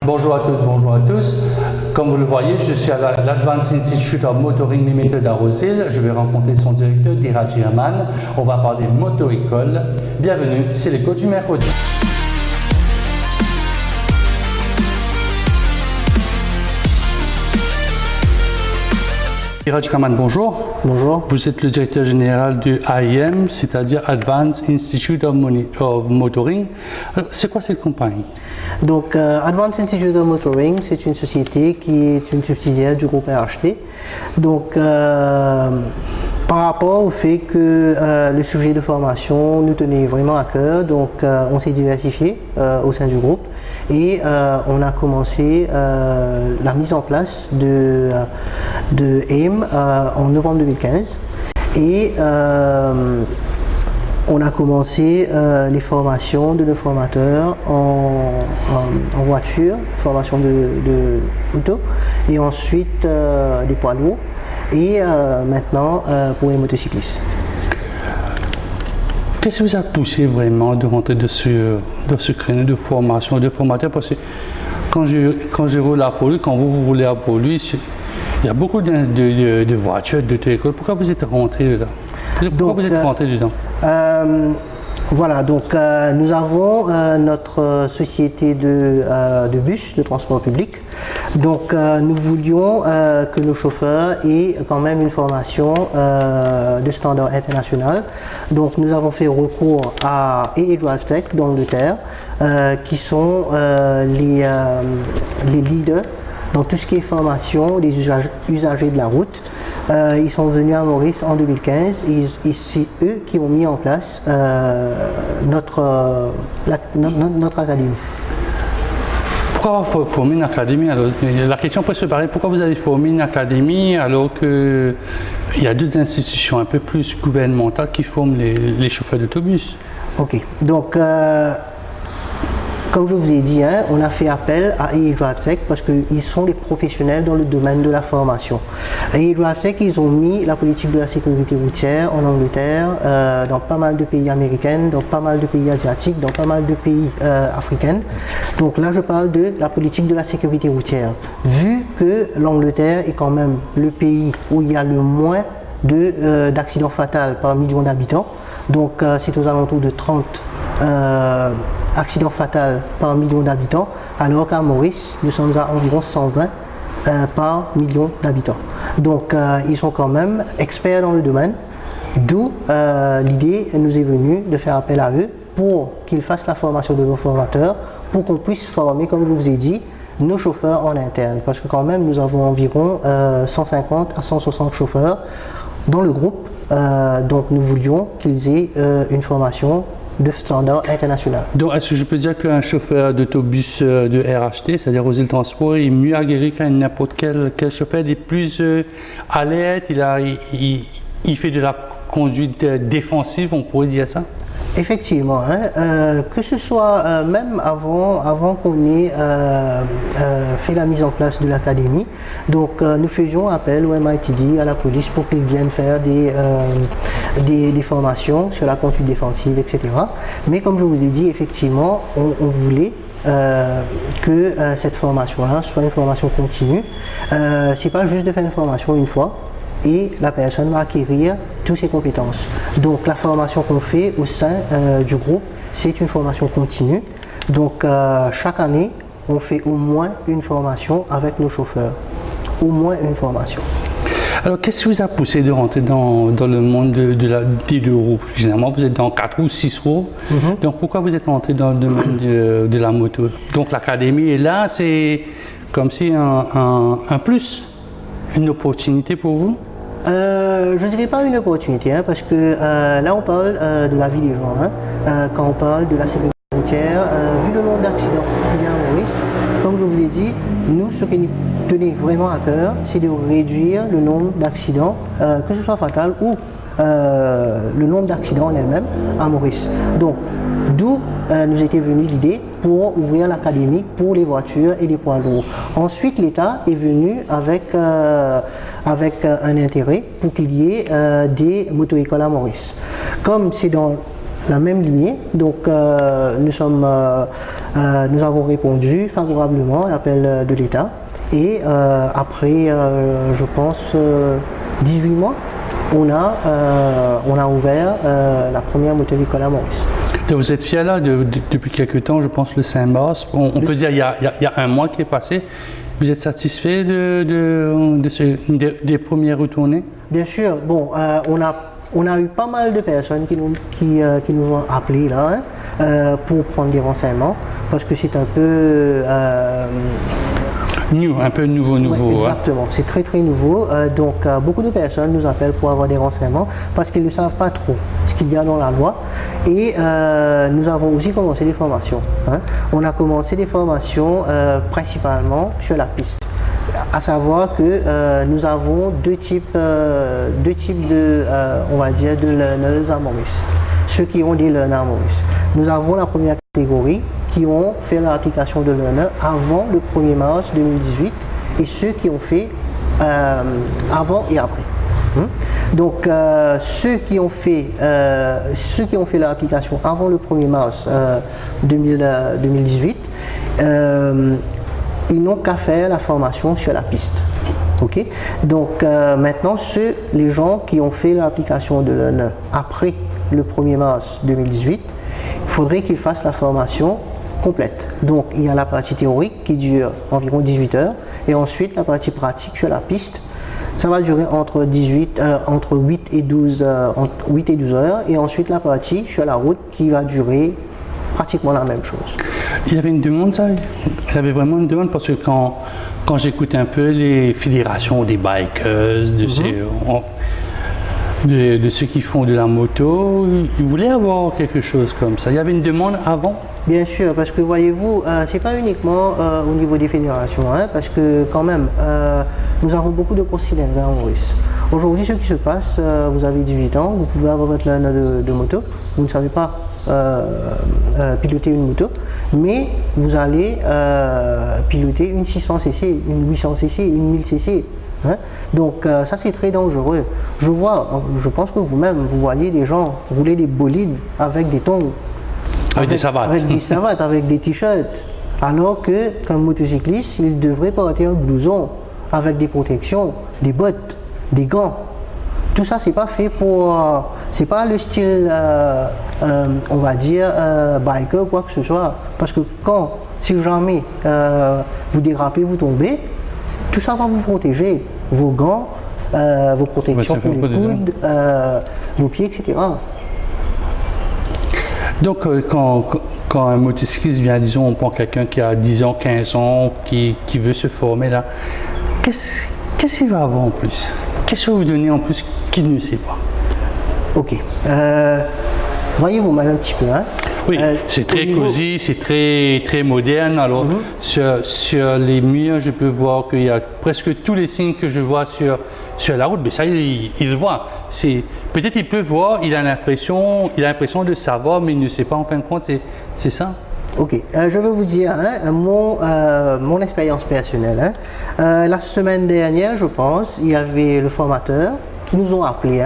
Bonjour à toutes, bonjour à tous. Comme vous le voyez, je suis à l'Advanced Institute of Motoring Limited à Rosil. Je vais rencontrer son directeur, Dhiraj Aman. On va parler moto-école. Bienvenue, c'est l'écho du mercredi. Dhiraj Aman, bonjour. Bonjour. Vous êtes le directeur général du AIM, c'est-à-dire Advanced Institute of Motoring. Alors, c'est quoi cette compagnie? Donc, Advanced Institute of Motoring, c'est une société qui est une subsidiaire du groupe RHT. Donc, par rapport au fait que le sujet de formation nous tenait vraiment à cœur, donc on s'est diversifié au sein du groupe et on a commencé la mise en place de AIM en novembre 2015 et on a commencé les formations de nos formateurs en voiture, formation de auto et ensuite des poids lourds et maintenant pour les motocyclistes. Qu'est-ce qui vous a poussé vraiment de rentrer dans ce créneau de formation de formateur? Parce que quand je roule à Pau-lui, quand vous roulez à Pau-lui, il y a beaucoup de voitures, d'auto-écoles. Pourquoi vous êtes rentré dedans? Pourquoi vous êtes rentré dedans? Voilà, donc nous avons notre société de bus, de transport public. Donc nous voulions que nos chauffeurs aient quand même une formation de standard international. Donc nous avons fait recours à AA Drive Tech d'Angleterre, qui sont les leaders dans tout ce qui est formation des usagers de la route. Ils sont venus à Maurice en 2015 et c'est eux qui ont mis en place notre académie. Pourquoi avoir formé une académie alors? La question peut se paraître, pourquoi vous avez formé une académie alors qu'il y a d'autres institutions un peu plus gouvernementales qui forment les chauffeurs d'autobus? Ok, donc comme je vous ai dit, on a fait appel à AA Drive Tech parce qu'ils sont les professionnels dans le domaine de la formation. AA Drive Tech, ils ont mis la politique de la sécurité routière en Angleterre, dans pas mal de pays américains, dans pas mal de pays asiatiques, dans pas mal de pays africains. Donc là, je parle de la politique de la sécurité routière. Vu que l'Angleterre est quand même le pays où il y a le moins d'accidents fatals par million d'habitants, donc c'est aux alentours de 30 accidents fatals par million d'habitants, alors qu'à Maurice, nous sommes à environ 120 par million d'habitants. Donc, ils sont quand même experts dans le domaine, d'où l'idée nous est venue de faire appel à eux pour qu'ils fassent la formation de nos formateurs, pour qu'on puisse former, comme je vous ai dit, nos chauffeurs en interne. Parce que quand même, nous avons environ 150 à 160 chauffeurs dans le groupe, donc nous voulions qu'ils aient une formation de standard international. Donc, est-ce que je peux dire qu'un chauffeur d'autobus de RHT, c'est-à-dire Rosil Transport, est mieux aguerri qu'un n'importe quel chauffeur? Il est plus alerte, il fait de la conduite défensive, on pourrait dire ça? Effectivement, que ce soit même avant qu'on ait fait la mise en place de l'académie, donc nous faisions appel au MITD, à la police pour qu'ils viennent faire des formations sur la conduite défensive, etc. Mais comme je vous ai dit, effectivement, on voulait que cette formation-là soit une formation continue. C'est pas juste de faire une formation une fois et la personne va acquérir toutes ses compétences. Donc la formation qu'on fait au sein du groupe, c'est une formation continue. Donc chaque année, on fait au moins une formation avec nos chauffeurs. Au moins une formation. Alors qu'est-ce qui vous a poussé de rentrer dans le monde des deux roues? Généralement, vous êtes dans 4 ou 6 roues. Donc pourquoi vous êtes rentré dans le domaine de la moto? Donc l'académie est là, c'est comme si un plus, une opportunité pour vous? Je ne dirais pas une opportunité, parce que là on parle de la vie des gens. Quand on parle de la sécurité routière, vu le nombre d'accidents qu'il y a à Maurice, comme je vous ai dit, nous ce qui nous tenait vraiment à cœur, c'est de réduire le nombre d'accidents, que ce soit fatal ou le nombre d'accidents en elles-mêmes à Maurice. Donc, d'où nous était venue l'idée pour ouvrir l'académie pour les voitures et les poids lourds. Ensuite, l'État est venu avec un intérêt pour qu'il y ait des moto-écoles à Maurice. Comme c'est dans la même lignée, donc nous sommes Nous avons répondu favorablement à l'appel de l'État et après, je pense, 18 mois, on a ouvert la première moto-école à Maurice. Donc vous êtes fiers là, depuis quelques temps, je pense le 5 mars, on peut dire il y a un mois qui est passé. Vous êtes satisfait des premières retournées? Bien sûr, bon, on a eu pas mal de personnes qui nous ont appelés là, pour prendre des renseignements, parce que c'est un peu... un peu nouveau. Ouais, exactement, c'est très très nouveau. Donc beaucoup de personnes nous appellent pour avoir des renseignements parce qu'ils ne savent pas trop ce qu'il y a dans la loi. Et nous avons aussi commencé des formations. On a commencé des formations principalement sur la piste. À savoir que nous avons deux types de, on va dire, de learners à Maurice. Ceux qui ont des learners à Maurice. Nous avons la première catégorie qui ont fait l'application de learner avant le 1er mars 2018 et ceux qui ont fait avant et après. Donc ceux qui ont fait l'application avant le 1er mars 2018, ils n'ont qu'à faire la formation sur la piste. Okay? Donc maintenant, les gens qui ont fait l'application de learner après le 1er mars 2018, il faudrait qu'ils fassent la formation complète. Donc il y a la partie théorique qui dure environ 18 heures et ensuite la partie pratique sur la piste. Ça va durer entre 8 et 12 heures et ensuite la partie sur la route qui va durer pratiquement la même chose. Il y avait une demande, ça? Il y avait vraiment une demande parce que quand j'écoute un peu les fédérations des bikers, de ceux qui font de la moto, ils voulaient avoir quelque chose comme ça. Il y avait une demande avant? Bien sûr, parce que voyez-vous, c'est pas uniquement au niveau des fédérations, parce que quand même, nous avons beaucoup de courses cylindrées en Maurice. Aujourd'hui, ce qui se passe, vous avez 18 ans, vous pouvez avoir votre learner de moto, vous ne savez pas piloter une moto, mais vous allez piloter une 600cc, une 800cc, une 1000cc. Donc ça c'est très dangereux. Je pense que vous-même, vous voyez des gens rouler des bolides avec des tongs, avec des savates, avec des t-shirts, alors qu'un motocycliste, il devrait porter un blouson avec des protections, des bottes, des gants. Tout ça, c'est pas fait pour... c'est pas le style, on va dire, biker ou quoi que ce soit. Parce que si jamais vous dérapez, vous tombez, tout ça va vous protéger. Vos gants, vos protections pour les coudes, vos pieds, etc. Donc, quand un motocycliste vient, disons, on prend quelqu'un qui a 10 ans, 15 ans, qui veut se former là, qu'est-ce qu'il va avoir en plus? Qu'est-ce que vous donnez en plus qu'il ne sait pas? Ok. Voyez-vous mal un petit peu. Oui, c'est très cosy, c'est très moderne. Alors, sur les murs, je peux voir qu'il y a presque tous les signes que je vois sur la route. Mais ça, il le voit. Peut-être il peut voir, il a l'impression de savoir, mais il ne sait pas en fin de compte. C'est ça? Ok, je vais vous dire mon expérience personnelle. La semaine dernière, je pense, il y avait le formateur qui nous ont appelés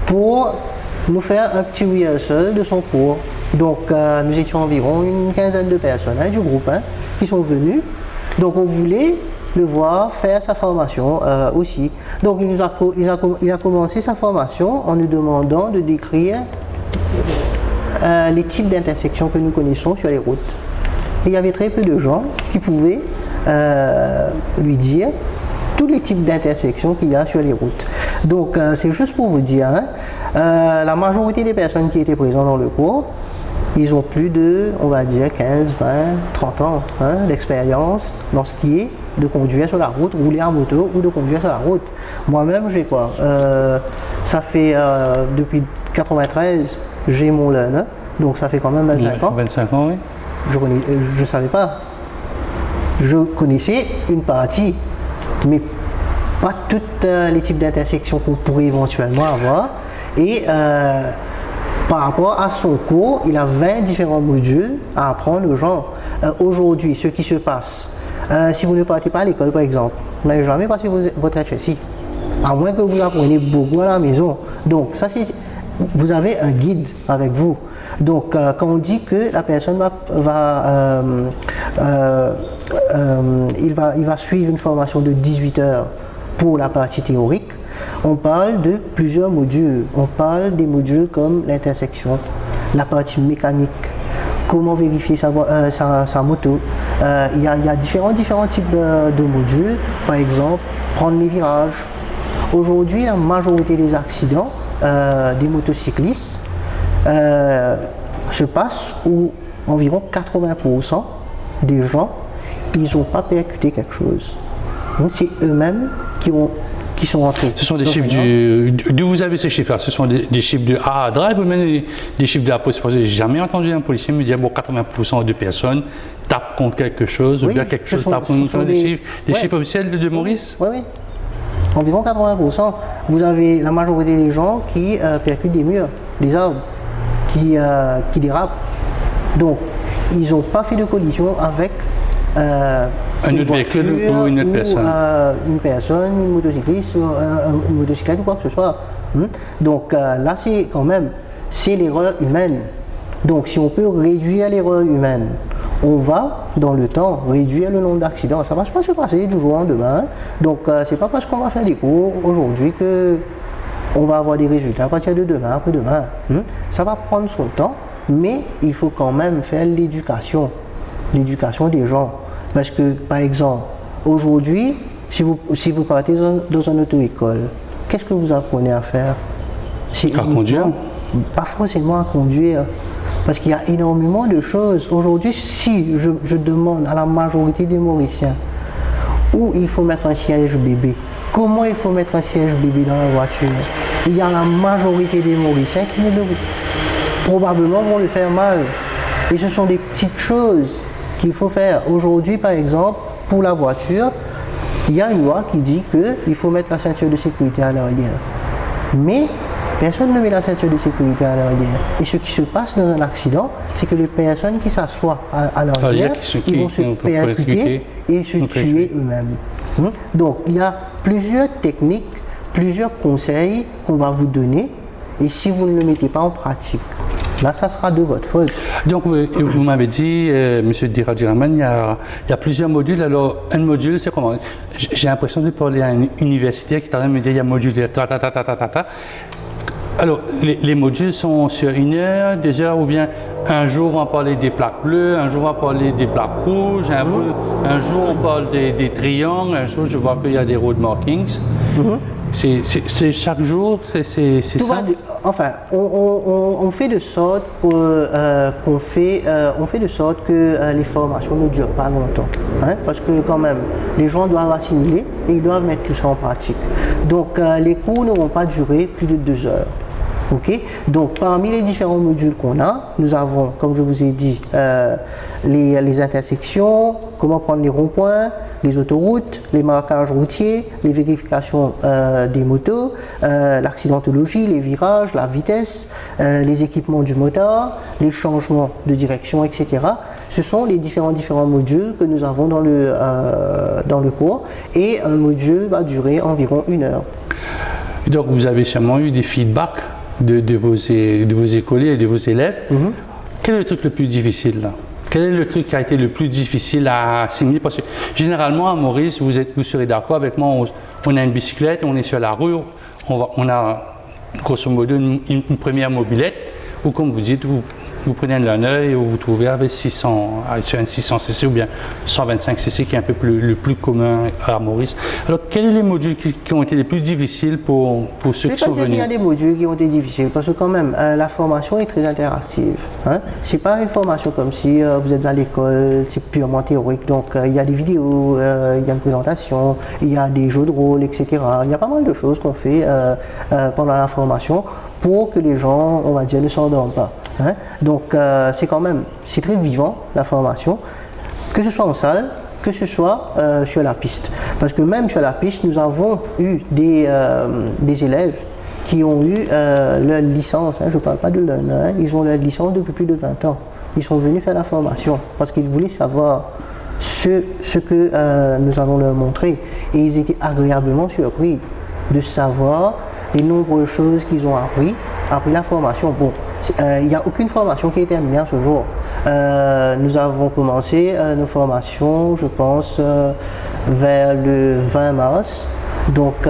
pour nous faire un petit rehearsal de son cours. Donc nous étions environ une quinzaine de personnes du groupe qui sont venus. Donc on voulait le voir faire sa formation aussi. Donc il a commencé sa formation en nous demandant de décrire les types d'intersections que nous connaissons sur les routes. Et il y avait très peu de gens qui pouvaient lui dire tous les types d'intersections qu'il y a sur les routes. Donc c'est juste pour vous dire, la majorité des personnes qui étaient présentes dans le cours, ils ont plus de, on va dire, 15, 20, 30 ans d'expérience dans ce qui est de conduire sur la route, rouler en moto ou de conduire sur la route. Moi-même, j'ai quoi ça fait depuis 93, j'ai mon learner, donc ça fait quand même 25 ans. 25 ans, oui. Je ne savais pas. Je connaissais une partie, mais pas tous les types d'intersections qu'on pourrait éventuellement avoir. Et par rapport à son cours, il a 20 différents modules à apprendre aux gens. Aujourd'hui, ce qui se passe, si vous ne partez pas à l'école par exemple, vous n'avez jamais passé votre HSI, à moins que vous appreniez beaucoup à la maison. Donc ça c'est vous avez un guide avec vous. Donc, quand on dit que la personne il va suivre une formation de 18 heures pour la partie théorique, on parle de plusieurs modules. On parle des modules comme l'intersection, la partie mécanique, comment vérifier sa moto. Il y a différents types de modules. Par exemple, prendre les virages. Aujourd'hui, la majorité des accidents des motocyclistes se passent où environ 80% des gens, ils n'ont pas percuté quelque chose. Donc c'est eux-mêmes qui sont rentrés. Ce sont des chiffres d'où vous avez ces chiffres-là? Ce sont des chiffres de A à drive ou même des chiffres de la police? Parce que j'ai jamais entendu un policier me dire bon 80% de personnes tapent contre quelque chose ou bien quelque chose tape contre des chiffres officiels de Maurice? Oui. Environ 80%. Vous avez la majorité des gens qui percutent des murs, des arbres, qui dérapent. Donc, ils n'ont pas fait de collision avec un autre véhicule ou une autre personne. Une personne, une motocycliste, une motocyclette ou quoi que ce soit. Donc là, c'est l'erreur humaine. Donc si on peut réduire l'erreur humaine, on va, dans le temps, réduire le nombre d'accidents. Ça ne va pas se passer du jour au lendemain. Donc c'est pas parce qu'on va faire des cours aujourd'hui qu'on va avoir des résultats à partir de demain, après-demain. Ça va prendre son temps, mais il faut quand même faire l'éducation des gens. Parce que, par exemple, aujourd'hui, si vous partez dans une auto-école, qu'est-ce que vous apprenez à faire? À conduire? Pas forcément à conduire. Parce qu'il y a énormément de choses. Aujourd'hui, si je demande à la majorité des Mauriciens où il faut mettre un siège bébé, comment il faut mettre un siège bébé dans la voiture, il y a la majorité des Mauriciens qui probablement vont le faire mal. Et ce sont des petites choses qu'il faut faire. Aujourd'hui, par exemple, pour la voiture, il y a une loi qui dit qu'il faut mettre la ceinture de sécurité à l'arrière. Mais personne ne met la ceinture de sécurité à l'arrière. Et ce qui se passe dans un accident, c'est que les personnes qui s'assoient à l'arrière, ils vont se percuter et se tuer eux-mêmes. Donc, il y a plusieurs techniques, plusieurs conseils qu'on va vous donner. Et si vous ne le mettez pas en pratique, là, ça sera de votre faute. Donc, vous m'avez dit, M. Diradjiraman, il y a plusieurs modules. Alors, un module, c'est comment? J'ai l'impression de parler à un universitaire qui est en train de me dire, il y a un module, ta. Alors, les modules sont sur 1 heure, 2 heures, ou bien un jour on va parler des plaques bleues, un jour on va parler des plaques rouges, un jour on parle des triangles, un jour je vois qu'il y a des road markings. C'est chaque jour, c'est ça? Enfin, on fait de sorte que les formations ne durent pas longtemps, parce que quand même, les gens doivent assimiler et ils doivent mettre tout ça en pratique. Donc, les cours ne vont pas durer plus de 2 heures. Okay? Donc, parmi les différents modules qu'on a, nous avons, comme je vous ai dit, les intersections, comment prendre les ronds-points, les autoroutes, les marquages routiers, les vérifications des motos, l'accidentologie, les virages, la vitesse, les équipements du moteur, les changements de direction, etc. Ce sont les différents modules que nous avons dans le cours, et un module va durer environ 1 heure. Donc vous avez sûrement eu des feedbacks de vos écoliers et de vos élèves. Quel est le truc le plus difficile là? Quel est le truc qui a été le plus difficile à assimiler? Parce que généralement à Maurice, vous serez d'accord avec moi, on a une bicyclette, on est sur la rue, on a grosso modo une première mobilette, ou comme vous dites, vous prenez un learner et vous vous trouvez avec 600cc ou bien 125cc qui est un peu le plus commun à Maurice. Alors quels sont les modules qui ont été les plus difficiles pour ceux qui sont venus? Il y a des modules qui ont été difficiles parce que quand même la formation est très interactive. C'est pas une formation comme si vous êtes à l'école, c'est purement théorique. Donc il y a des vidéos, il y a une présentation, il y a des jeux de rôle, etc. Il y a pas mal de choses qu'on fait pendant la formation pour que les gens, on va dire, ne s'endorment pas. Donc c'est très vivant la formation, que ce soit en salle, que ce soit sur la piste. Parce que même sur la piste, nous avons eu des élèves qui ont eu leur licence, je ne parle pas de learner, ils ont leur licence depuis plus de 20 ans. Ils sont venus faire la formation parce qu'ils voulaient savoir ce que nous allons leur montrer. Et ils étaient agréablement surpris de savoir les nombreuses choses qu'ils ont appris après la formation. Bon, il n'y a aucune formation qui est terminée à ce jour. Nous avons commencé nos formations, je pense, vers le 20 mars. Donc,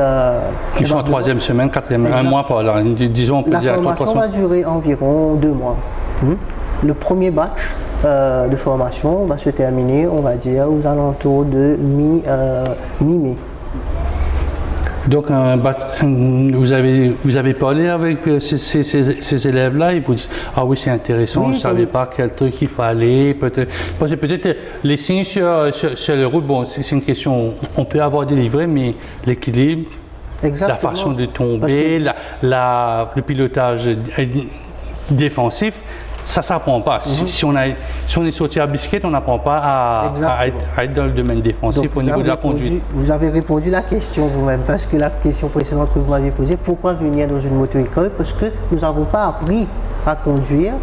ils sont en troisième semaine, quatrième, un mois par là. Disons, on peut la dire formation va durer environ 2 mois. Le premier batch de formation va se terminer, on va dire, aux alentours de mi-mai. Donc, vous avez parlé avec ces élèves-là, ils vous disent « Ah oui, c'est intéressant, Oui, je ne savais pas quel truc il fallait. » Parce que peut-être les signes sur la route, bon, c'est une question, on peut avoir des livrets, mais l'équilibre, la façon de tomber, le pilotage défensif, ça ne s'apprend pas. Si on est sorti à bicyclette, on n'apprend pas à être dans le domaine défensif. Donc, au niveau de la conduite. Vous avez répondu à la question vous-même, parce que la question précédente que vous m'avez posée, pourquoi venir dans une moto-école? Parce que nous n'avons pas appris à conduire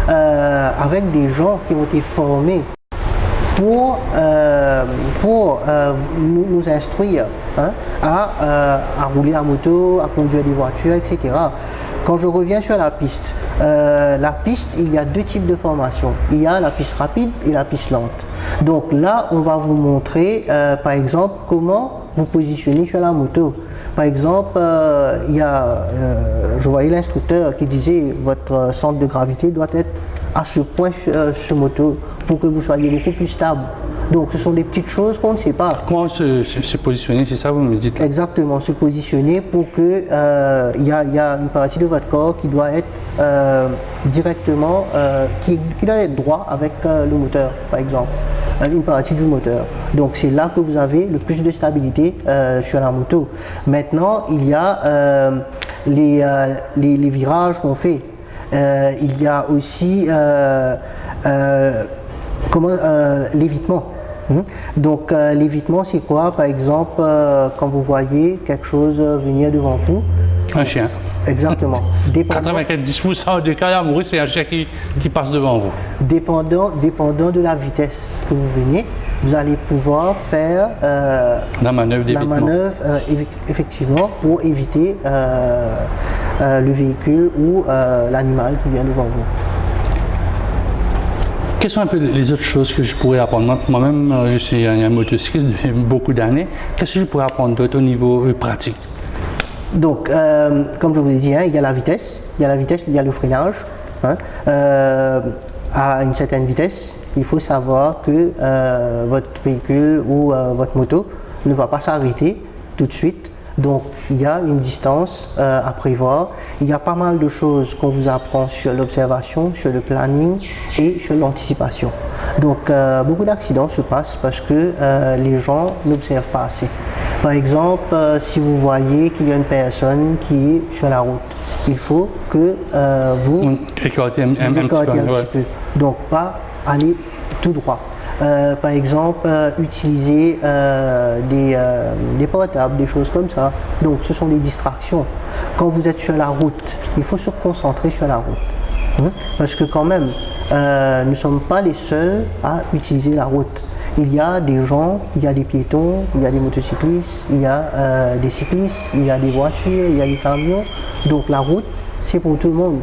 avec des gens qui ont été formés pour nous instruire à rouler à moto, à conduire des voitures, etc. Quand je reviens sur la piste, il y a 2 types de formation. Il y a la piste rapide et la piste lente. Donc là, on va vous montrer, par exemple, comment vous positionner sur la moto. Par exemple, je voyais l'instructeur qui disait votre centre de gravité doit être à ce point sur moto pour que vous soyez beaucoup plus stable. Donc ce sont des petites choses qu'on ne sait pas. Comment se positionner, c'est ça vous me dites? Exactement, se positionner pour que il y a une partie de votre corps qui doit être directement, qui doit être droit avec le moteur, par exemple, une partie du moteur. Donc c'est là que vous avez le plus de stabilité sur la moto. Maintenant, il y a les virages qu'on fait. Il y a aussi l'évitement. Donc l'évitement, c'est quoi? Par exemple, quand vous voyez quelque chose venir devant vous. Un chien. Exactement. 90% des cas amoureux, c'est un chien qui passe devant vous. Dépendant de la vitesse que vous venez, vous allez pouvoir faire la manœuvre d'évitement. La manœuvre, effectivement, pour éviter le véhicule ou l'animal qui vient devant vous. Quelles sont un peu les autres choses que je pourrais apprendre? Moi-même, je suis un motocycliste depuis beaucoup d'années. Qu'est-ce que je pourrais apprendre d'autre au niveau pratique? Donc, comme je vous l'ai dit, il y a la vitesse, il y a le freinage. À une certaine vitesse, il faut savoir que votre véhicule ou votre moto ne va pas s'arrêter tout de suite. Donc, il y a une distance à prévoir. Il y a pas mal de choses qu'on vous apprend sur l'observation, sur le planning et sur l'anticipation. Donc, beaucoup d'accidents se passent parce que les gens n'observent pas assez. Par exemple, si vous voyez qu'il y a une personne qui est sur la route, il faut que vous écartez un petit peu. Donc, pas aller tout droit. Par exemple, utiliser des portables, des choses comme ça. Donc, ce sont des distractions. Quand vous êtes sur la route, il faut se concentrer sur la route. Parce que quand même, nous ne sommes pas les seuls à utiliser la route. Il y a des gens, il y a des piétons, il y a des motocyclistes, il y a des cyclistes, il y a des voitures, il y a des camions. Donc la route, c'est pour tout le monde.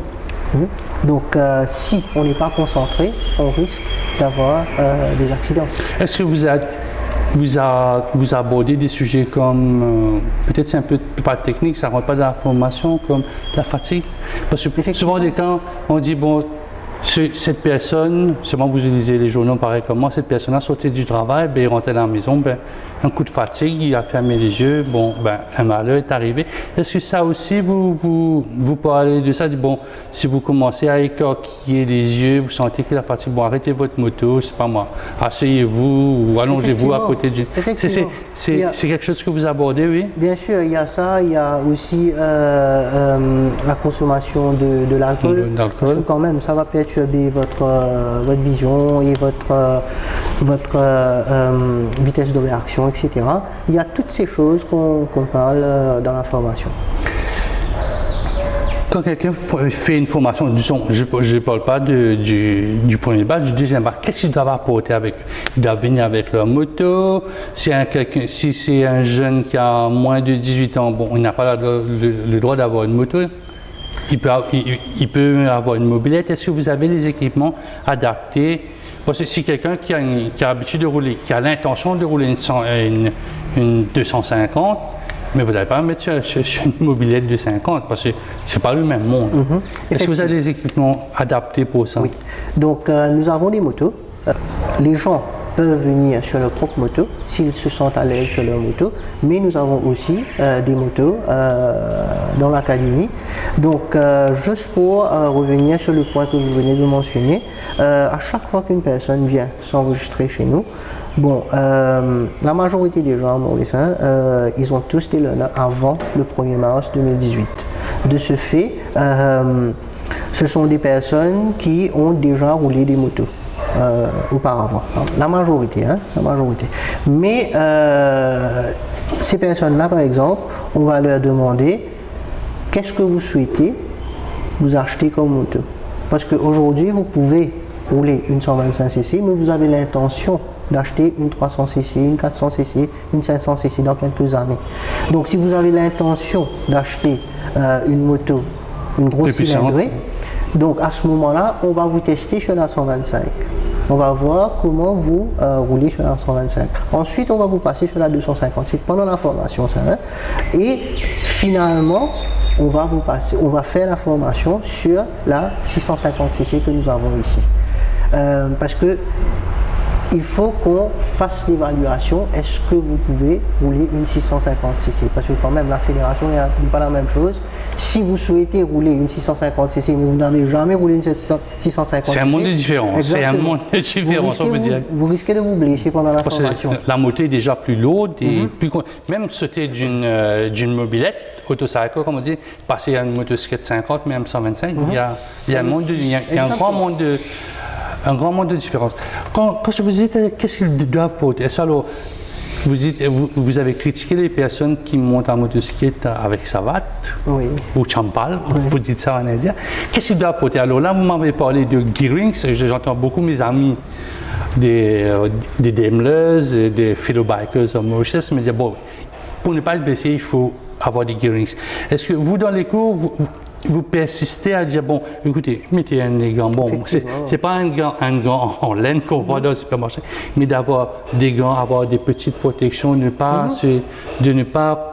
Donc si on n'est pas concentré, on risque d'avoir des accidents. Est-ce que vous abordez des sujets comme, peut-être c'est un peu pas technique, ça ne rentre pas dans la formation, comme la fatigue? Parce que souvent des cas, on dit, bon, cette personne, souvent vous utilisez les journaux pareil comme moi, cette personne a sorti du travail, ben, il rentrait dans la maison, ben, un coup de fatigue, il a fermé les yeux, bon, ben, un malheur est arrivé. Est-ce que ça aussi, vous parlez de ça, bon, si vous commencez à écarquiller les yeux, vous sentez que la fatigue, bon, arrêtez votre moto, c'est pas moi, asseyez-vous ou allongez-vous à côté du... C'est quelque chose que vous abordez, oui? Bien sûr, il y a ça, il y a aussi la consommation de l'alcool, parce que quand même, ça va perturber votre vision et votre vitesse de réaction, etc. Il y a toutes ces choses qu'on parle dans la formation. Quand quelqu'un fait une formation, disons, je ne parle pas du premier bac, du deuxième bac, qu'est-ce qu'ils doivent apporter avec eux? Ils doivent venir avec leur moto. Si c'est un jeune qui a moins de 18 ans, bon, il n'a pas le droit d'avoir une moto. il peut avoir une mobilette. Est-ce que vous avez les équipements adaptés? Parce que si quelqu'un qui a l'habitude de rouler, qui a l'intention de rouler une 250, mais vous n'allez pas mettre sur une mobilette de 50 parce que ce n'est pas le même monde. Est-ce que vous avez des équipements adaptés pour ça? Oui. Donc, nous avons des motos. Les gens peuvent venir sur leur propre moto s'ils se sentent à l'aise sur leur moto, mais nous avons aussi des motos dans l'académie. Donc, juste pour revenir sur le point que vous venez de mentionner, à chaque fois qu'une personne vient s'enregistrer chez nous, bon, la majorité des gens à Maurice, ils ont tous des learners avant le 1er mars 2018. De ce fait, ce sont des personnes qui ont déjà roulé des motos. Auparavant, la majorité, la majorité. Mais ces personnes-là, par exemple, on va leur demander qu'est-ce que vous souhaitez vous acheter comme moto. Parce qu'aujourd'hui, vous pouvez rouler une 125cc, mais vous avez l'intention d'acheter une 300cc, une 400cc, une 500cc dans quelques années. Donc, si vous avez l'intention d'acheter une moto, une grosse cylindrée, donc à ce moment-là, on va vous tester sur la 125. On va voir comment vous roulez sur la 125. Ensuite, on va vous passer sur la 250. C'est pendant la formation, ça. Et finalement, on va faire la formation sur la 650cc que nous avons ici. Parce que il faut qu'on fasse l'évaluation. Est-ce que vous pouvez rouler une 650cc? Parce que quand même, l'accélération n'est pas la même chose. Si vous souhaitez rouler une 650cc, mais vous n'avez jamais roulé une 650cc, c'est un monde différent. C'est un monde différent, on peut dire. Vous risquez de vous blesser pendant la formation. La moto est déjà plus lourde et même sauter d'une mobilette, autocycle, comme on dit, passer à une motocyclette 50, même 125, il y a un grand monde de... Un grand monde de différence. Quand je vous dis qu'est-ce qu'ils doivent porter, alors vous avez critiqué les personnes qui montent en motocyclette avec savate ou champal, vous dites ça en indien. Qu'est-ce qu'ils doivent porter? Alors là, vous m'avez parlé de gearings. J'entends beaucoup mes amis des Daimlers, des fellow bikers en Mauritius me dire bon, pour ne pas être blessé, il faut avoir des gearings. Est-ce que vous, dans les cours, vous persistez à dire, bon, écoutez, mettez des gants. Bon, c'est pas un gant en laine qu'on voit dans le supermarché, mais d'avoir des gants, avoir des petites protections, de ne pas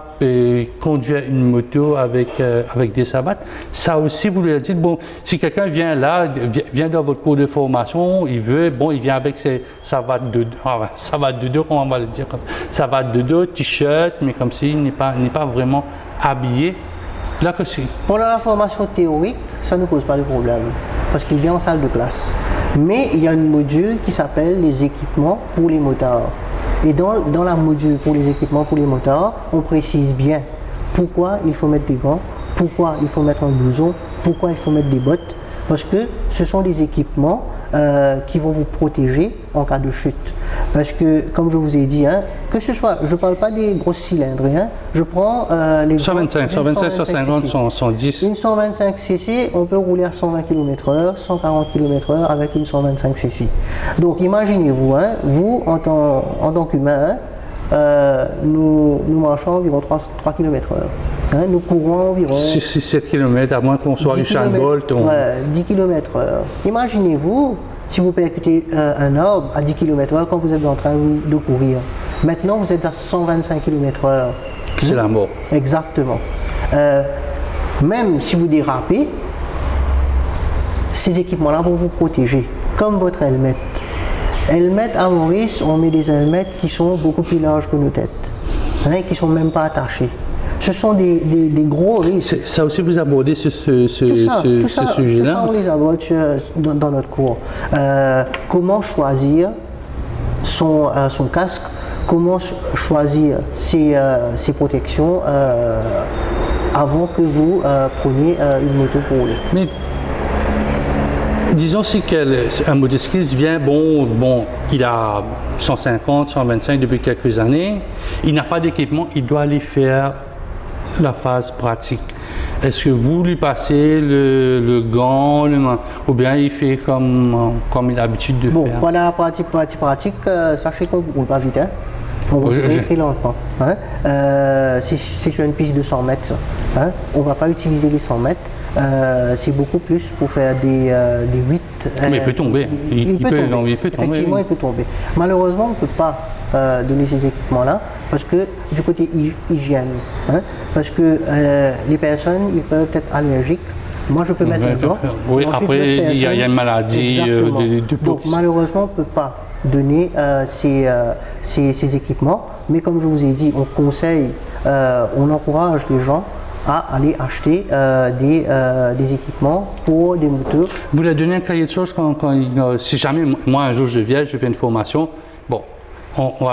conduire une moto avec des savates. Ça aussi, vous lui dites, bon, si quelqu'un vient là, vient dans votre cours de formation, il vient avec ses savates de dos, comment on va le dire, savates de dos, t-shirt, mais comme s'il n'est pas vraiment habillé. Là, pendant la formation théorique, ça ne pose pas de problème parce qu'il vient en salle de classe. Mais il y a un module qui s'appelle les équipements pour les motards. Et dans la module pour les équipements pour les motards, on précise bien pourquoi il faut mettre des gants, pourquoi il faut mettre un blouson, pourquoi il faut mettre des bottes. Parce que ce sont des équipements qui vont vous protéger en cas de chute. Parce que, comme je vous ai dit, que ce soit, je ne parle pas des grosses cylindres, je prends les 125, 150, 110. Une 125cc, on peut rouler à 120 km/h, 140 km/h avec une 125cc. Donc imaginez-vous, vous en tant qu'humain, nous marchons environ 3 km/h. Nous courons environ 6-7 km, à moins qu'on soit Usain Bolt. 10 km/h. Imaginez-vous si vous percutez un arbre à 10 km/h quand vous êtes en train de courir. Maintenant, vous êtes à 125 km/h. C'est la mort. Exactement. Même si vous dérapez, ces équipements-là vont vous protéger, comme votre helmet. Helmet à Maurice, on met des helmets qui sont beaucoup plus larges que nos têtes, qui ne sont même pas attachés. Ce sont des gros risques. Ça aussi, vous abordez ce sujet-là? Tout ça, on les aborde dans notre cours. Comment choisir son casque, comment choisir ses protections avant que vous preniez une moto pour rouler. Mais disons si un motocycliste vient, il a 150, 125 depuis quelques années, il n'a pas d'équipement, il doit aller faire la phase pratique. Est-ce que vous lui passez le gant, ou bien il fait comme il a l'habitude de faire? Pendant la pratique, sachez qu'on ne roule pas vite. On va tourner très lentement. Hein. Si sur une piste de 100 mètres, hein, on ne va pas utiliser les 100 mètres. C'est beaucoup plus pour faire des 8. Mais il peut tomber. Il peut tomber. Effectivement, il peut tomber. Malheureusement, on ne peut pas donner ces équipements-là parce que du côté hygiène, hein, parce que les personnes, ils peuvent être allergiques. Moi, je peux mettre un gant. Oui, après, il y a une maladie de peau. Donc, malheureusement, on ne peut pas donner ces équipements. Mais comme je vous ai dit, on conseille, on encourage les gens à aller acheter des équipements pour des moteurs. Vous leur donnez un cahier de charges si jamais, moi, un jour, je fais une formation. Bon, on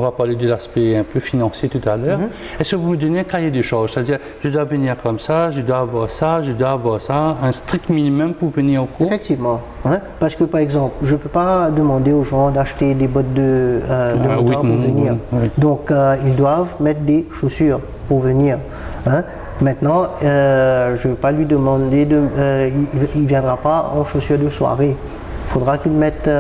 va parler de l'aspect un peu financier tout à l'heure. Est-ce que vous me donnez un cahier de charges? C'est-à-dire, je dois venir comme ça, je dois avoir ça, je dois avoir ça, un strict minimum pour venir au cours? Effectivement. Hein, parce que, par exemple, je ne peux pas demander aux gens d'acheter des bottes de moteur pour venir. Oui. Donc, ils doivent mettre des chaussures pour venir. Hein. Maintenant, je ne vais pas lui demander il ne viendra pas en chaussures de soirée. Il faudra qu'il mette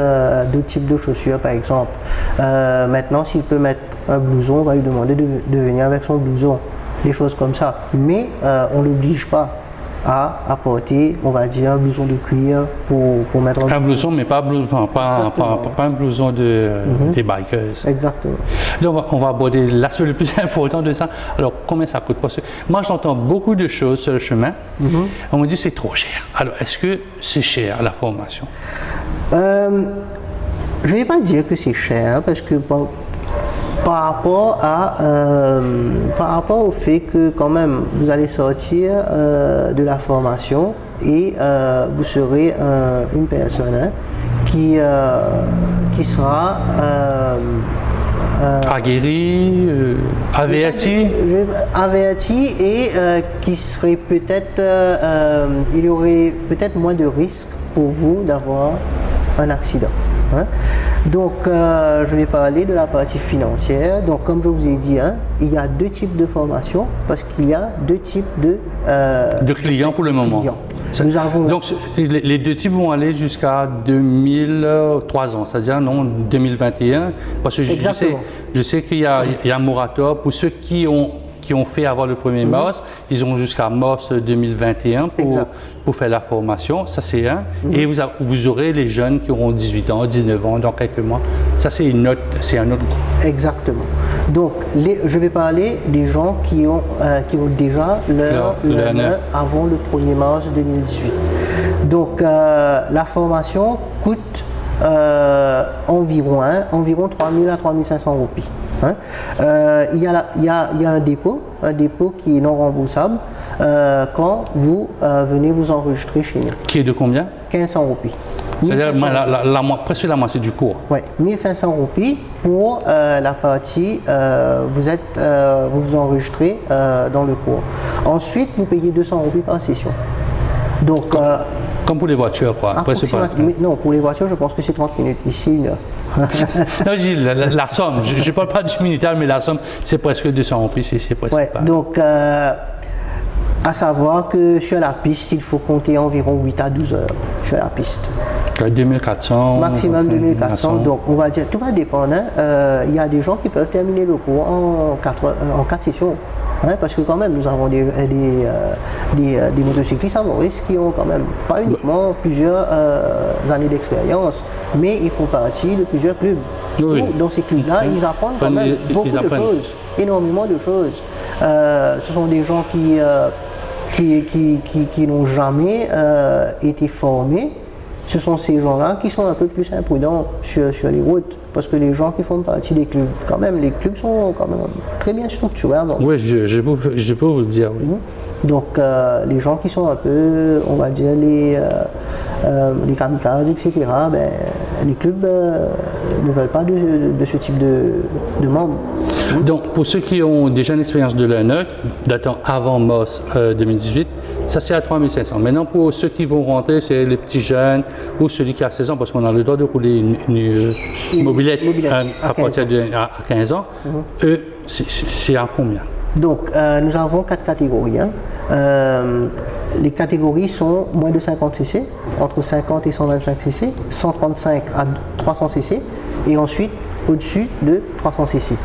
deux types de chaussures, par exemple. Maintenant, s'il peut mettre un blouson, on va lui demander de venir avec son blouson. Des choses comme ça. Mais on ne l'oblige pas à apporter, on va dire, un blouson de cuir pour mettre un blouson, mais pas un blouson des bikers. Exactement. Donc, on va aborder l'aspect le plus important de ça. Alors, combien ça coûte? Parce que moi, j'entends beaucoup de choses sur le chemin. On me dit que c'est trop cher. Alors, est-ce que c'est cher, la formation? Je ne vais pas dire que c'est cher, parce que par rapport au fait que quand même vous allez sortir de la formation et vous serez une personne qui sera aguerri, averti et qui serait peut-être il y aurait peut-être moins de risques pour vous d'avoir un accident. Hein. Donc, je vais parler de la partie financière. Donc, comme je vous ai dit, hein, il y a deux types de formation parce qu'il y a deux types de clients pour le moment. Nous avons... Donc, les deux types vont aller jusqu'à 2003 ans, c'est-à-dire non 2021. Parce que je sais qu'il y a un moratoire pour ceux qui ont fait avant le 1er mars, ils ont jusqu'à mars 2021 pour faire la formation, ça c'est un. Et vous aurez les jeunes qui auront 18 ans, 19 ans dans quelques mois. Ça c'est un autre groupe. Exactement. Donc je vais parler des gens qui ont déjà leur avant le 1er mars 2018. Donc la formation coûte environ 3 000 à 3 500 roupies. Hein. Il y a un dépôt qui est non remboursable quand vous venez vous enregistrer chez nous. Qui est de combien? 1500 roupies. C'est-à-dire presque la moitié du cours. Oui, 1500 roupies pour la partie vous vous enregistrez dans le cours. Ensuite, vous payez 200 roupies par session. Donc, comme pour les voitures, quoi. Après, non, pour les voitures, je pense que c'est 30 minutes. Ici, 1 heure. Non, je dis la somme. Je ne parle pas du militaire, mais la somme, c'est presque 200 roupies. C'est presque ouais, donc, à savoir que sur la piste, il faut compter environ 8 à 12 heures sur la piste. 2400. Maximum 2400. Donc, on va dire, tout va dépendre. Hein. Il y a des gens qui peuvent terminer le cours en 4 sessions. Hein, parce que quand même, nous avons des motocyclistes à Maurice qui ont quand même pas uniquement plusieurs années d'expérience, mais ils font partie de plusieurs clubs. Oui. Dans ces clubs-là, ils apprennent quand même beaucoup de choses, énormément de choses. Ce sont des gens qui n'ont jamais été formés. Ce sont ces gens-là qui sont un peu plus imprudents sur les routes, parce que les gens qui font partie des clubs, quand même, les clubs sont quand même très bien structurés. Oui, je peux vous le dire. Oui. Donc, les gens qui sont un peu, on va dire, les kamikazes, etc., ben, les clubs ne veulent pas de ce type de membres. Donc, pour ceux qui ont déjà une expérience de l'ENEC, datant avant mars 2018, ça c'est à 3500. Maintenant, pour ceux qui vont rentrer, c'est les petits jeunes ou celui qui a 16 ans, parce qu'on a le droit de rouler une mobilette à partir de 15 ans. Eux, c'est à combien? Donc, nous avons 4 catégories. Hein. Les catégories sont moins de 50 cc, entre 50 et 125 cc, 135 à 300 cc, et ensuite au-dessus de 300 cc.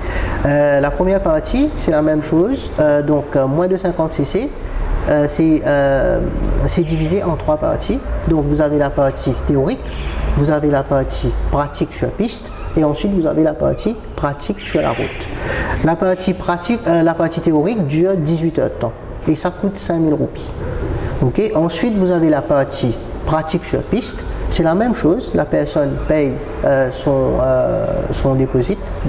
La première partie, c'est la même chose, donc moins de 50 cc. C'est divisé en 3 parties. Donc vous avez la partie théorique, vous avez la partie pratique sur piste et ensuite vous avez la partie pratique sur la route. La partie théorique dure 18 heures de temps et ça coûte 5000 roupies. Okay? Ensuite vous avez la partie pratique sur piste. C'est la même chose, la personne paye son dépôt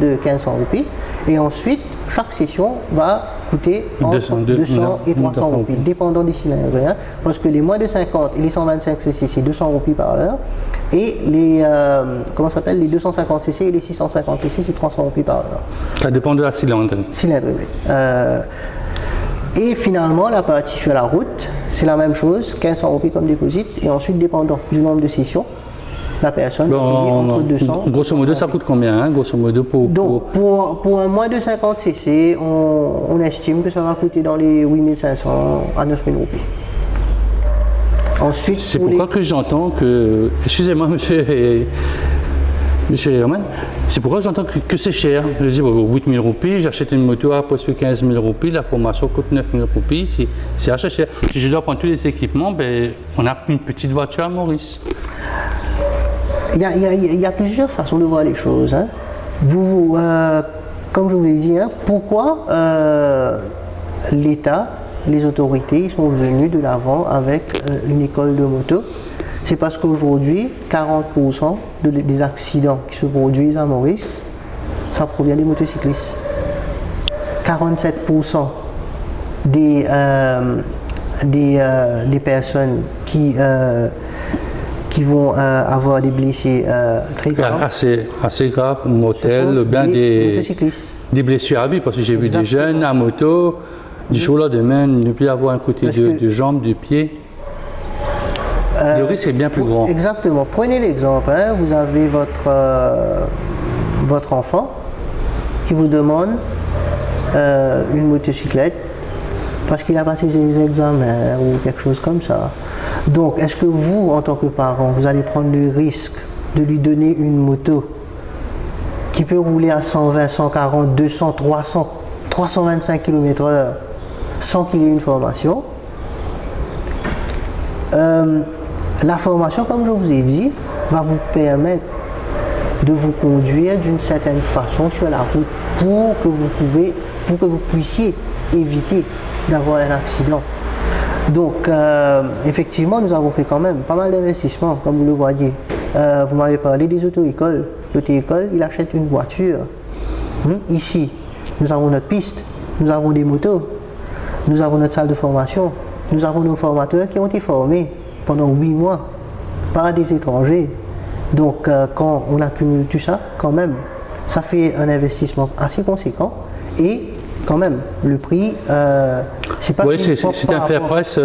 de 1500 roupies et ensuite chaque session va coûter entre 200 et 300 roupies, dépendant des cylindres. Hein, parce que les moins de 50 et les 125 cc, c'est 200 roupies par heure. Et les, les 250 cc et les 650 cc, c'est 300 roupies par heure. Ça dépend de la cylindre. Oui. Et finalement, la partie sur la route, c'est la même chose, 1500 roupies comme dépôt. Et ensuite, dépendant du nombre de sessions, la personne paye entre 200 grosso modo, ça coûte combien, hein, grosso modo Donc, pour un moins de 50 cc, on estime que ça va coûter dans les 8500 à 9000 roupies. Ensuite, c'est pourquoi que j'entends que... Excusez-moi, Monsieur Herman, c'est pourquoi j'entends que c'est cher. Je dis, 8 000 roupies, j'achète une moto à presque 15 000 roupies, la formation coûte 9 000 roupies, c'est assez cher. Si je dois prendre tous les équipements, ben, on a une petite voiture à Maurice. Il y a plusieurs façons de voir les choses. Hein. Comme je vous l'ai dit, hein, pourquoi l'État, les autorités sont venus de l'avant avec une école de moto? C'est parce qu'aujourd'hui, 40% des accidents qui se produisent à Maurice, ça provient des motocyclistes. 47% des personnes qui vont avoir des blessés très graves. Assez graves, mortels, bien des blessures à vie, parce que j'ai vu des jeunes à moto, du jour au lendemain, ne plus avoir un côté de jambe, de pied. Le risque est bien plus grand. Exactement. Prenez l'exemple, hein, vous avez votre enfant qui vous demande une motocyclette parce qu'il a passé ses examens ou quelque chose comme ça. Donc, est-ce que vous, en tant que parent, vous allez prendre le risque de lui donner une moto qui peut rouler à 120, 140, 200, 300, 325 km/h sans qu'il ait une formation? La formation, comme je vous ai dit, va vous permettre de vous conduire d'une certaine façon sur la route pour que vous puissiez éviter d'avoir un accident. Donc, effectivement, nous avons fait quand même pas mal d'investissements, comme vous le voyez. Vous m'avez parlé des auto-écoles. L'auto-école, il achète une voiture. Ici, nous avons notre piste, nous avons des motos, nous avons notre salle de formation, nous avons nos formateurs qui ont été formés pendant 8 mois par des étrangers. Donc, quand on accumule tout ça, quand même, ça fait un investissement assez conséquent. Et quand même, le prix, c'est pas... Oui, c'est un fair price.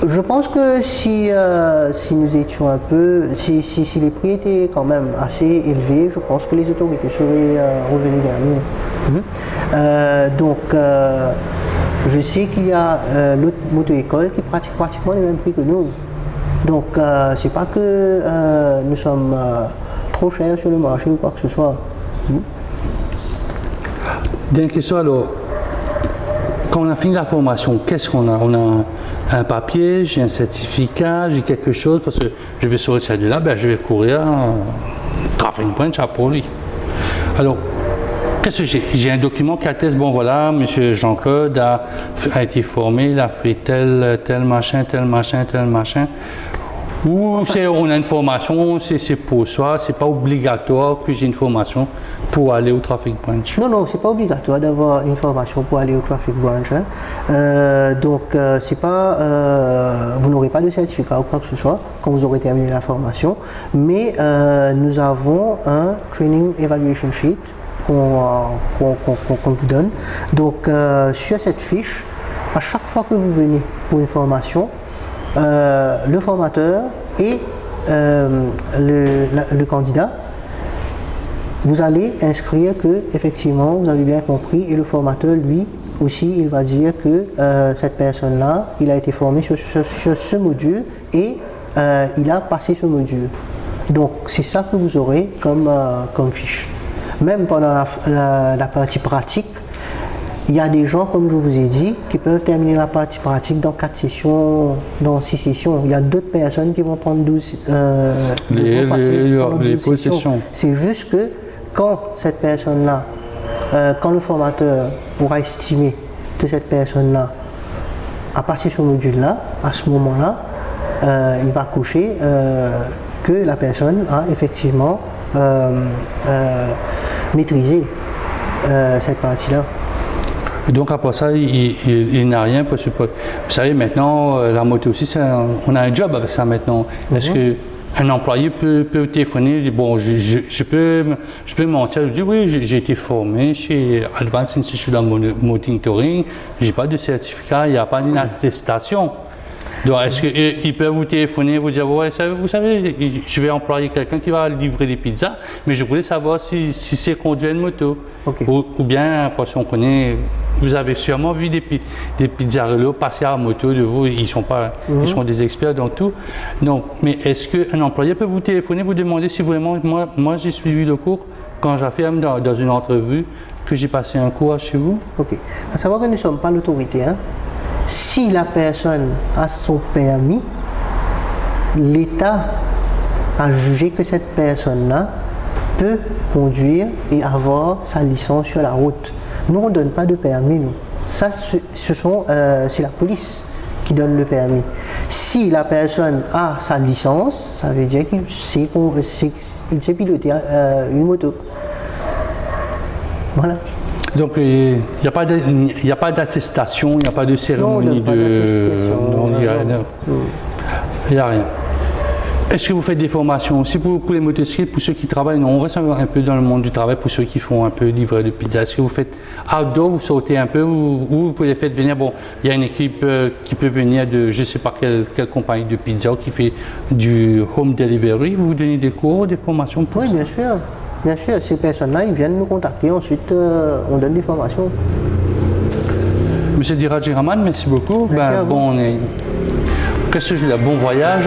Je pense que si nous étions un peu... Si les prix étaient quand même assez élevés, je pense que les autorités seraient revenues vers nous. Donc, je sais qu'il y a l'autre moto-école qui pratique pratiquement les mêmes prix que nous. Donc, c'est pas que nous sommes trop chers sur le marché ou quoi que ce soit. Dernière question, alors, quand on a fini la formation, qu'est-ce qu'on a? On a un papier, j'ai un certificat, j'ai quelque chose, parce que je vais sur le site de là, ben, je vais courir Traffic Point pour lui. Alors, qu'est-ce que j'ai? J'ai un document qui atteste, bon voilà, M. Jean-Claude a été formé, il a fait tel machin. Ou on a une formation, c'est pour soi, c'est pas obligatoire que j'ai une formation pour aller au Traffic Branch. Non, c'est pas obligatoire d'avoir une formation pour aller au Traffic Branch. Hein. Donc, c'est pas, vous n'aurez pas de certificat ou quoi que ce soit quand vous aurez terminé la formation, mais nous avons un Training Evaluation Sheet qu'on vous donne. Donc, sur cette fiche, à chaque fois que vous venez pour une formation, le formateur et le candidat, vous allez inscrire que effectivement vous avez bien compris, et le formateur lui aussi il va dire que cette personne-là, il a été formé sur ce module et il a passé ce module. Donc c'est ça que vous aurez comme fiche. Même pendant la partie pratique, il y a des gens, comme je vous ai dit, qui peuvent terminer la partie pratique dans 4 sessions, dans 6 sessions. Il y a d'autres personnes qui vont prendre 12 sessions. C'est juste que quand cette personne-là, quand le formateur aura estimé que cette personne-là a passé ce module-là, à ce moment-là, il va cocher que la personne a effectivement maîtrisé cette partie-là. Et donc après ça, il n'a rien parce que, vous savez, maintenant, la moto aussi, on a un job avec ça maintenant. Est-ce qu'un employé peut téléphoner, dire, bon, je peux mentir, je dis oui, j'ai été formé chez Advanced Institute of Monitoring, je n'ai pas de certificat, il n'y a pas d'une attestation. Donc, est-ce qu'il peut vous téléphoner, vous dire, ouais, vous savez, je vais employer quelqu'un qui va livrer des pizzas, mais je voulais savoir si c'est conduire une moto. Okay. Ou bien, parce qu'on connaît, vous avez sûrement vu des pizzarios passer à la moto de vous, ils sont des experts dans tout. Donc, mais est-ce qu'un employé peut vous téléphoner, vous demander si vraiment, moi j'ai suivi le cours quand j'affirme dans une entrevue que j'ai passé un cours chez vous? Ok. À savoir que nous ne sommes pas l'autorité, hein. Si la personne a son permis, l'État a jugé que cette personne-là peut conduire et avoir sa licence sur la route. Nous, on ne donne pas de permis, nous. Ça, c'est la police qui donne le permis. Si la personne a sa licence, ça veut dire qu'il sait piloter une moto. Voilà. Donc, il n'y a pas d'attestation, il n'y a pas de cérémonie non, il n'y a rien. Est-ce que vous faites des formations aussi pour les motocyclistes, pour ceux qui travaillent? Non, on reste un peu dans le monde du travail pour ceux qui font un peu livrer de pizza. Est-ce que vous faites outdoor, vous sautez un peu, ou vous les faites venir? Bon, il y a une équipe qui peut venir de je ne sais pas quelle compagnie de pizza qui fait du home delivery. Vous donnez des cours, des formations pour Oui, bien sûr. Bien sûr, ces personnes-là, ils viennent nous contacter, ensuite on donne des formations. Monsieur Diraj Raman, merci beaucoup. Merci à vous. Bon voyage.